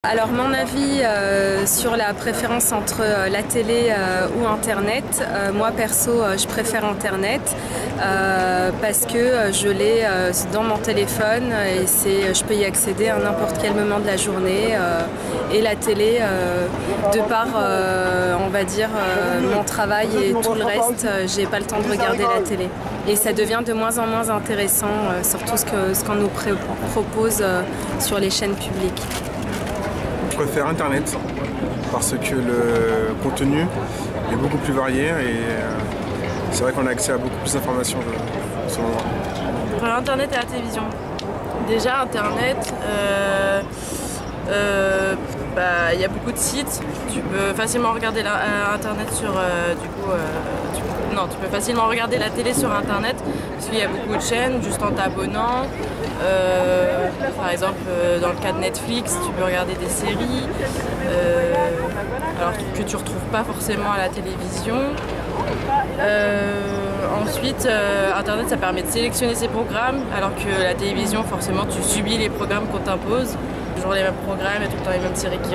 Alors mon avis sur la préférence entre la télé ou Internet, moi perso je préfère Internet parce que je l'ai dans mon téléphone et je peux y accéder à n'importe quel moment de la journée et la télé de par on va dire mon travail et tout le reste, j'ai pas le temps de regarder la télé et ça devient de moins en moins intéressant surtout ce qu'on nous propose sur les chaînes publiques. Je préfère Internet parce que le contenu est beaucoup plus varié et c'est vrai qu'on a accès à beaucoup plus d'informations selon moi. Entre Internet et la télévision. Déjà Internet, y a beaucoup de sites. Tu peux facilement regarder Internet sur tu peux facilement regarder la télé sur Internet parce qu'il y a beaucoup de chaînes juste en t'abonnant. Par exemple, dans le cas de Netflix, tu peux regarder des séries alors que tu ne retrouves pas forcément à la télévision. Ensuite, Internet, ça permet de sélectionner ses programmes alors que la télévision, forcément, tu subis les programmes qu'on t'impose. Toujours les mêmes programmes, il y a tout le temps les mêmes séries qui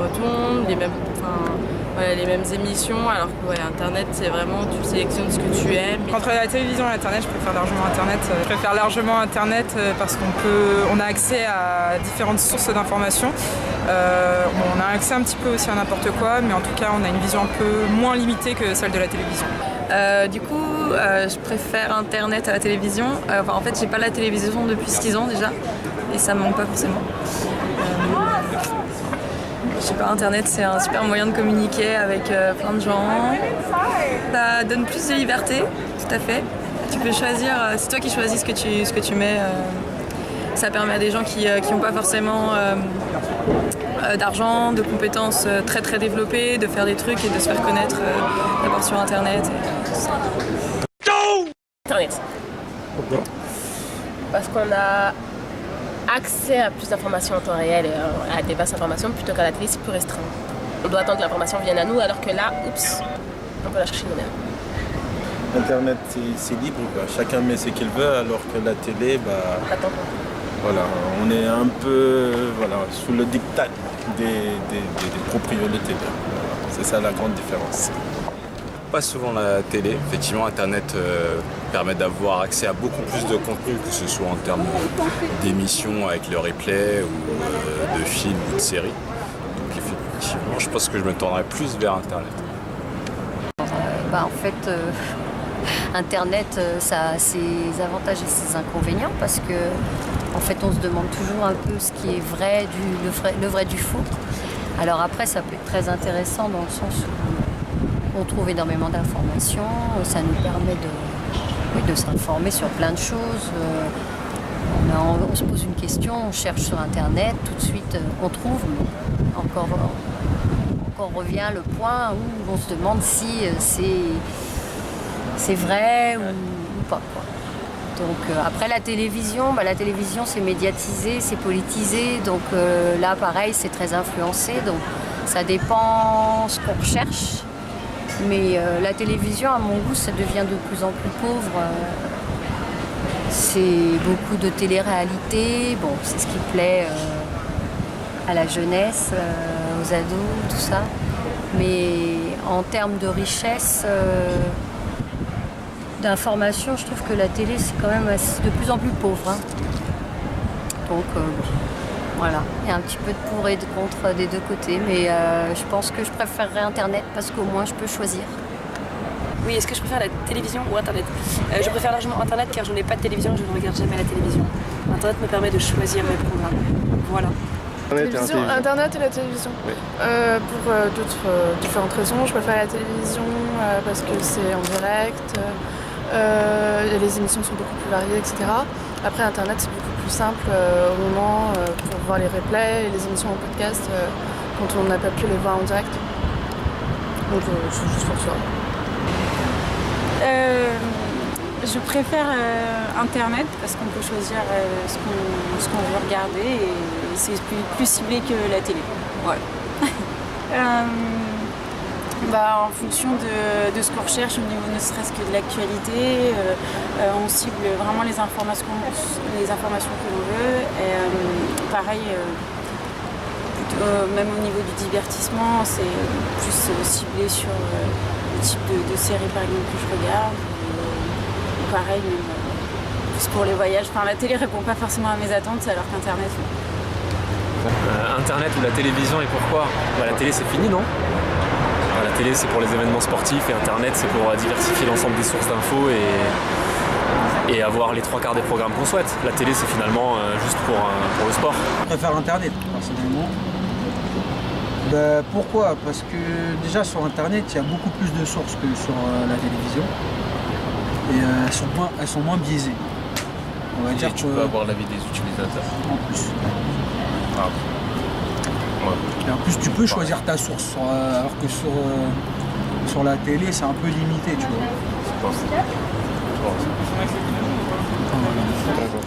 retombent, les mêmes émissions, alors que Internet, c'est vraiment, tu sélectionnes ce que tu aimes. Entre la télévision et Internet, je préfère largement Internet. Je préfère largement Internet parce qu'on a accès à différentes sources d'informations. On a accès un petit peu aussi à n'importe quoi, mais en tout cas, on a une vision un peu moins limitée que celle de la télévision. Je préfère Internet à la télévision. En fait, j'ai pas la télévision depuis 6 ans déjà, et ça me manque pas forcément. Je sais pas, Internet c'est un super moyen de communiquer avec plein de gens. Ça donne plus de liberté, tout à fait. Tu peux choisir, c'est toi qui choisis ce que tu mets. Ça permet à des gens qui n'ont pas forcément d'argent, de compétences très très développées, de faire des trucs et de se faire connaître d'abord sur Internet. Et tout ça. Internet. Pourquoi ? Parce qu'on a accès à plus d'informations en temps réel et à des basses informations plutôt qu'à la télé, c'est plus restreint. On doit attendre que l'information vienne à nous alors que là, on peut la chercher nous-mêmes. Internet c'est libre, quoi. Chacun met ce qu'il veut alors que la télé, Attends. voilà, on est un peu sous le diktat des propriétés. C'est ça la grande différence. Pas souvent la télé. Effectivement, Internet permet d'avoir accès à beaucoup plus de contenu, que ce soit en termes d'émissions avec le replay ou de films ou de séries. Donc effectivement, je pense que je me tournerais plus vers Internet. Internet, ça a ses avantages et ses inconvénients parce que en fait, on se demande toujours un peu ce qui est vrai, le vrai du faux. Alors après, ça peut être très intéressant dans le sens où on trouve énormément d'informations, ça nous permet de s'informer sur plein de choses. On se pose une question, on cherche sur Internet, tout de suite on trouve, mais encore revient le point où on se demande si c'est vrai ou pas, quoi. Donc après la télévision c'est médiatisé, c'est politisé, donc là pareil c'est très influencé, donc ça dépend ce qu'on recherche. Mais la télévision, à mon goût, ça devient de plus en plus pauvre. C'est beaucoup de télé-réalité. Bon, c'est ce qui plaît à la jeunesse, aux ados, tout ça. Mais en termes de richesse, d'information, je trouve que la télé, c'est quand même de plus en plus pauvre. Hein. Donc, voilà, il y a un petit peu de pour et de contre des deux côtés, mais je pense que je préférerais Internet parce qu'au moins je peux choisir. Oui, est-ce que je préfère la télévision ou Internet ? Je préfère largement Internet car je n'ai pas de télévision et je ne regarde jamais la télévision. Internet me permet de choisir mes programmes. Voilà. Internet et la télévision. Oui. Pour d'autres différentes raisons, je préfère la télévision parce que c'est en direct, les émissions sont beaucoup plus variées, etc. Après Internet c'est beaucoup plus simple au moment pour voir les replays et les émissions en podcast quand on n'a pas pu les voir en direct. Donc c'est juste pour ça. Je préfère Internet parce qu'on peut choisir ce qu'on veut regarder et c'est plus ciblé que la télé. Ouais. En fonction de ce qu'on recherche au niveau ne serait-ce que de l'actualité, on cible vraiment les informations que l'on veut. Et pareil, plutôt Même au niveau du divertissement, c'est plus ciblé sur le type de série par exemple que je regarde. Pareil, même plus pour les voyages. Enfin, la télé répond pas forcément à mes attentes, alors qu'Internet. Internet ou la télévision, et pourquoi? La télé c'est fini, non? La télé c'est pour les événements sportifs et Internet c'est pour diversifier l'ensemble des sources d'infos et avoir les 3/4 des programmes qu'on souhaite. La télé c'est finalement juste pour le sport. Je préfère Internet personnellement. Pourquoi? Parce que déjà sur Internet il y a beaucoup plus de sources que sur la télévision et elles sont moins biaisées. On va dire tu peux avoir l'avis des utilisateurs. En plus. Ah. Et en plus tu peux choisir ta source alors que sur la télé c'est un peu limité, tu vois.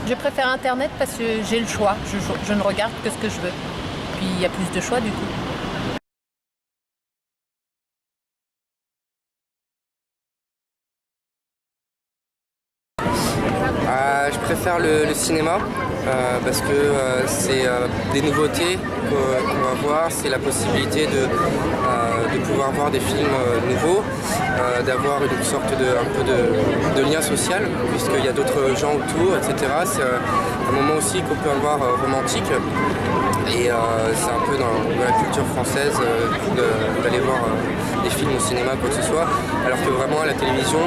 Je préfère Internet parce que j'ai le choix. Je ne regarde que ce que je veux. Puis il y a plus de choix du coup. Je préfère le cinéma parce que c'est des nouveautés qu'on va voir, c'est la possibilité de pouvoir voir des films nouveaux, d'avoir une sorte de lien social puisqu'il y a d'autres gens autour, etc. C'est un moment aussi qu'on peut avoir romantique et c'est un peu dans la culture française d'aller voir des films au cinéma, quoi que ce soit, alors que vraiment à la télévision,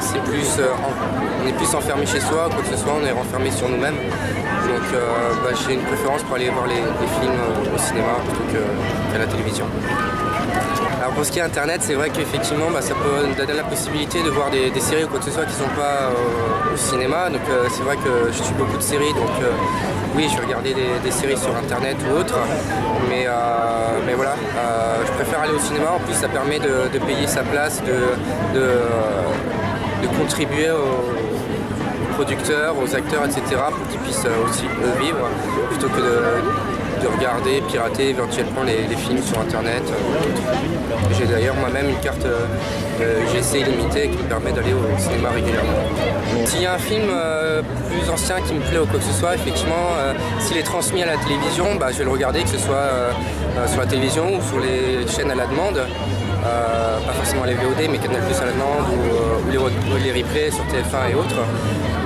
c'est plus, on est plus enfermé chez soi, quoi que ce soit, on est renfermé sur nous-mêmes. Donc j'ai une préférence pour aller voir les films au cinéma plutôt qu'à la télévision. Alors pour ce qui est Internet, c'est vrai qu'effectivement ça peut donner la possibilité de voir des séries ou quoi que ce soit qui ne sont pas au cinéma. Donc c'est vrai que je suis beaucoup de séries, donc oui je vais regarder des séries sur Internet ou autre. Mais voilà, je préfère aller au cinéma. En plus ça permet de payer sa place, de contribuer aux producteurs, aux acteurs, etc. pour qu'ils puissent aussi vivre plutôt que de regarder, pirater éventuellement les films sur Internet. J'ai d'ailleurs moi-même une carte GC illimitée qui me permet d'aller au cinéma régulièrement. S'il y a un film plus ancien qui me plaît ou quoi que ce soit, effectivement, s'il est transmis à la télévision, je vais le regarder, que ce soit sur la télévision ou sur les chaînes à la demande. Pas forcément les VOD, mais Canal+ à la demande ou les replays sur TF1 et autres.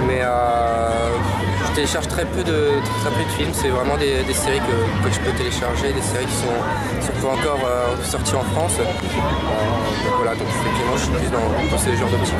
Mais je télécharge très peu de films, c'est vraiment des séries que je peux télécharger, des séries qui sont pas encore sorties en France. Voilà, donc effectivement je suis plus dans ce genre d'optique.